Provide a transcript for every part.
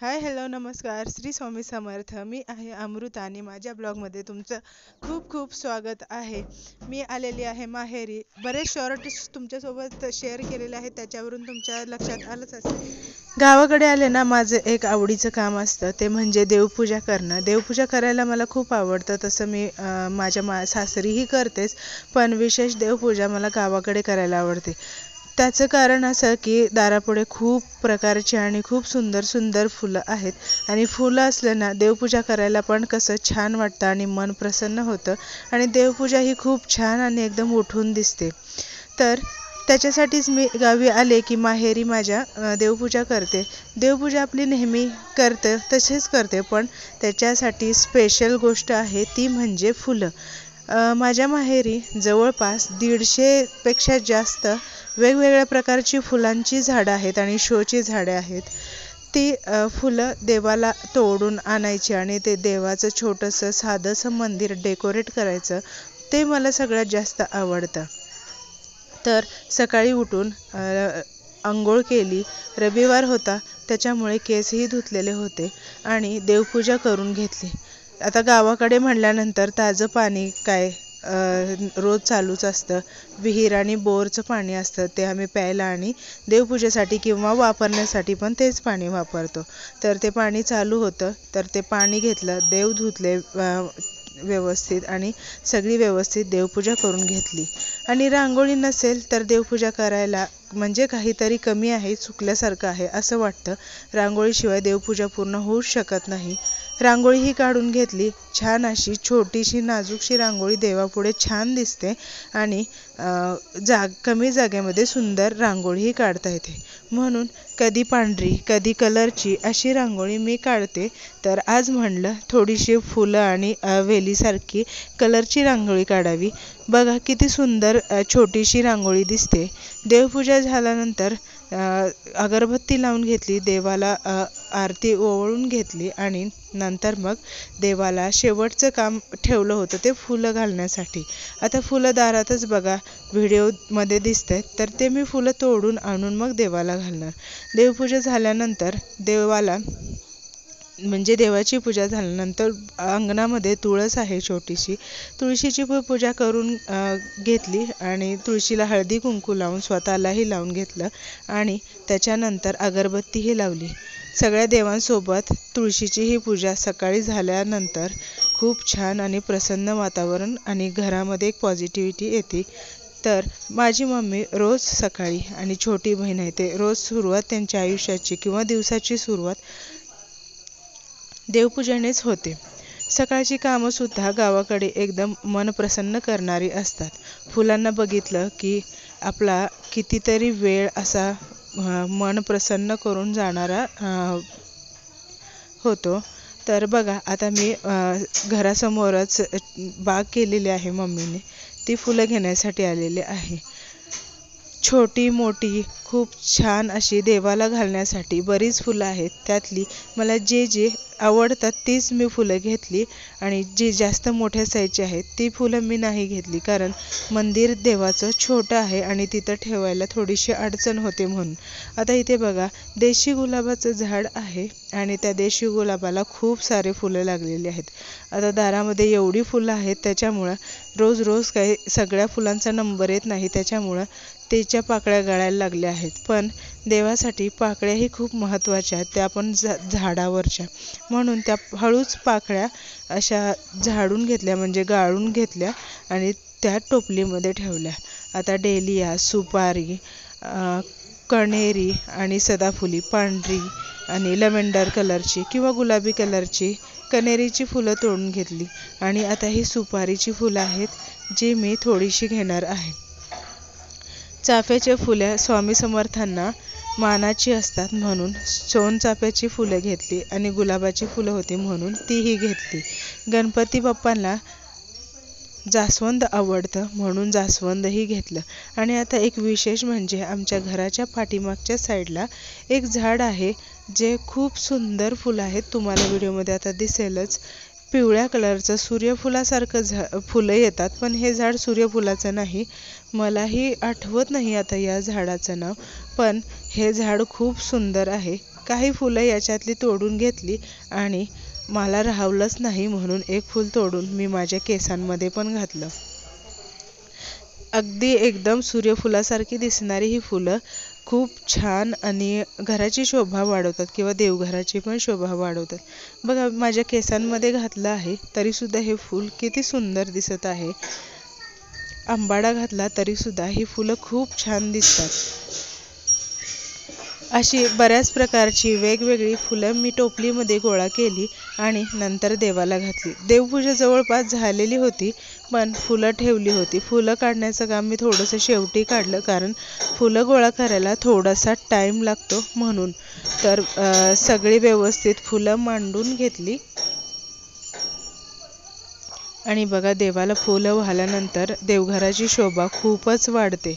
Hi hello नमस्कार श्री स्वामी समर्थ. मी आहे अमृता आणि माझ्या ब्लॉगमध्ये तुमचं खूप खूप स्वागत आहे. मी आलेली आहे माहेरी. बरेच शॉर्ट्स तुमच्यासोबत शेअर केलेले आहेत, त्याच्यावरून तुमच्या लक्षात आलंच असेल. गावाकडे आले ना, माझं एक आवडीचं काम असतं, ते म्हणजे देवपूजा करणं. देवपूजा करायला मला खूप आवडतं. तसं मी माझ्या सासरीही करतेच, पण विशेष देवपूजा मला गावाकडे करायला आवडते. त्याचं कारण असं की दारापुढे खूप प्रकारची आणि खूप सुंदर सुंदर फुलं आहेत आणि फुलं असलं ना, देवपूजा करायला पण कसं छान वाटतं आणि मन प्रसन्न होतं आणि देवपूजा ही खूप छान आणि एकदम उठून दिसते. तर त्याच्यासाठीच मी गावी आले की माहेरी माझ्या देवपूजा करते. देवपूजा आपली नेहमी करते तसेच करते, पण त्याच्यासाठी स्पेशल गोष्ट आहे ती म्हणजे फुलं. माझ्या माहेरी जवळपास 150 पेक्षा जास्त वेगवेगळ्या प्रकारची फुलांची झाडं आहेत आणि शोची झाडे आहेत. ती फुलं देवाला तोडून आणायची आणि ते देवाचं छोटंसं साधंसं मंदिर डेकोरेट करायचं, ते मला सगळ्यात जास्त आवडतं. तर सकाळी उठून अंघोळ केली. रविवार होता त्याच्यामुळे केसही धुतलेले होते आणि देवपूजा करून घेतली. आता गावाकडे म्हणल्यानंतर ताजं पाणी काय रोज चालूच असतं. विहीर आणि बोरचं पाणी असतं, ते आम्ही प्यायला आणि देवपूजेसाठी किंवा वापरण्यासाठी पण तेच पाणी वापरतो. तर ते पाणी चालू होतं, तर ते पाणी घेतलं, देव धुतले व्यवस्थित आणि सगळी व्यवस्थित देवपूजा करून घेतली. आणि रांगोळी नसेल तर देवपूजा करायला म्हणजे काहीतरी कमी आहे, चुकल्यासारखं आहे असं वाटतं. रांगोळीशिवाय देवपूजा पूर्ण होऊच शकत नाही. रांगोळीही काढून घेतली. छान अशी छोटीशी नाजूकशी रांगोळी देवापुढे छान दिसते आणि कमी जागेमध्ये सुंदर रांगोळीही काढता येते. म्हणून कधी पांढरी कधी कलरची अशी रांगोळी मी काढते. तर आज म्हणलं थोडीशी फुलं आणि वेलीसारखी कलरची रांगोळी काढावी. बघा किती सुंदर छोटीशी रांगोळी दिसते. देवपूजा झाल्यानंतर अगरबत्ती लावून घेतली, देवाला आरती ओवाळून घेतली आणि नंतर मग देवाला शेवटचं काम ठेवलं होतं ते फुलं घालण्यासाठी. आता फुलं दारातच बघा व्हिडिओमध्ये दिसतंय, तर ते मी फुलं तोडून आणून मग देवाला घालणार. देवपूजा झाल्यानंतर देवाला म्हणजे देवाची पूजा झाल्यानंतर अंगणामध्ये तुळस आहे छोटीशी, तुळशीची पूजा करून घेतली आणि तुळशीला हळदी कुंकू लावून स्वतःलाही लावून घेतलं आणि त्याच्यानंतर अगरबत्तीही लावली. सगळ्या देवांसोबत तुळशीची ही पूजा सकाळी झाल्यानंतर खूप छान आणि प्रसन्न वातावरण आणि घरामध्ये एक पॉझिटिव्हिटी येते. तर माझी मम्मी रोज सकाळी आणि छोटी बहीण आहे ते रोज सुरुवात त्यांच्या आयुष्याची किंवा दिवसाची सुरुवात देवपूजेनेच होते. सकाळची कामंसुद्धा गावाकडे एकदम मन प्रसन्न करणारी असतात. फुलांना बघितलं की आपला कितीतरी वेळ असा मन प्रसन्न करून जाणारा होतो. तर बघा आता मी घरासमोरच बाग केलेली आहे मम्मीने, ती फुलं घेण्यासाठी आलेले आहे. छोटी मोठी खूप छान अशी देवाला घालण्यासाठी बरीच फुलं आहेत. त्यातली मला जे आवडतात तीच मी फुलं घेतली आणि जी जास्त मोठ्या साईजची आहेत ती फुलं मी नाही घेतली, कारण मंदिर देवाचं छोटं आहे आणि तिथं ठेवायला थोडीशी अडचण होते म्हणून. आता इथे बघा देशी गुलाबाचं झाड आहे आणि त्या देशी गुलाबाला खूप सारे फुलं लागलेली आहेत. आता दारामध्ये एवढी फुलं आहेत त्याच्यामुळं रोज रोज काही सगळ्या फुलांचा नंबर येत नाही, त्याच्यामुळं त्याच्या पाकळ्या गळायला लागल्या आहेत. पण देवासाठी पाकळ्याही खूप महत्त्वाच्या आहेत, त्या पण झाडावरच्या, म्हणून त्या हळूच पाकळ्या अशा झाडून घेतल्या म्हणजे गाळून घेतल्या आणि त्या टोपलीमध्ये ठेवल्या. आता डेलिया, सुपारी, कण्हेरी आणि सदाफुली पांढरी आणि लव्हेंडर कलरची किंवा गुलाबी कलरची कण्हेरीची फुलं तोडून घेतली आणि आता ही सुपारीची फुलं आहेत जी मी थोडीशी घेणार आहे. चाफ्याच्या फुलं स्वामी समर्थांना मानाची असतात म्हणून सोनचाफ्याची फुलं घेतली आणि गुलाबाची फुलं होती म्हणून तीही घेतली. गणपती बाप्पांना जास्वंद आवडतं म्हणून जास्वंदही घेतलं. आणि आता एक विशेष म्हणजे आमच्या घराच्या पाठीमागच्या साईडला एक झाड आहे जे खूप सुंदर फुलं आहेत. तुम्हाला व्हिडिओमध्ये आता दिसेलच. पिवळ्या कलरचं सूर्यफुलासारखं फुलं येतात, पण हे झाड सूर्यफुलाचं नाही. मलाही आठवत नाही आता या झाडाचं नाव, पण हे झाड खूप सुंदर आहे. काही फुलं याच्यातली तोडून घेतली आणि मला राहवलंच नाही म्हणून एक फूल तोडून मी माझ्या केसांमध्ये पण घातलं. अगदी एकदम सूर्यफुलासारखी दिसणारी ही फुलं खूप छान आणि घराची शोभा वाढवतात किंवा देवघराची पण शोभा वाढवतात. बघा माझ्या केसांमध्ये घातलं आहे तरीसुद्धा हे फूल किती सुंदर दिसत आहे. आंबाडा घातला तरीसुद्धा ही फुलं खूप छान दिसतात. अशी बऱ्याच प्रकारची वेगवेगळी फुलं मी टोपलीमध्ये गोळा केली आणि नंतर देवाला घातली. देवपूजा जवळपास झालेली होती पण फुलं ठेवली होती. फुलं काढण्याचं काम मी थोडंसं शेवटी काढलं कारण फुलं गोळा करायला थोडासा टाईम लागतो म्हणून. तर सगळी व्यवस्थित फुलं मांडून घेतली आणि बघा देवाला फुलं वाहिल्यानंतर देवघराची शोभा खूपच वाढते.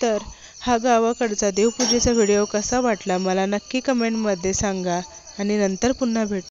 तर हा गावाकडचा देवपूजेचा व्हिडिओ कसा वाटला मला नक्की कमेंटमध्ये सांगा आणि नंतर पुन्हा भेटू.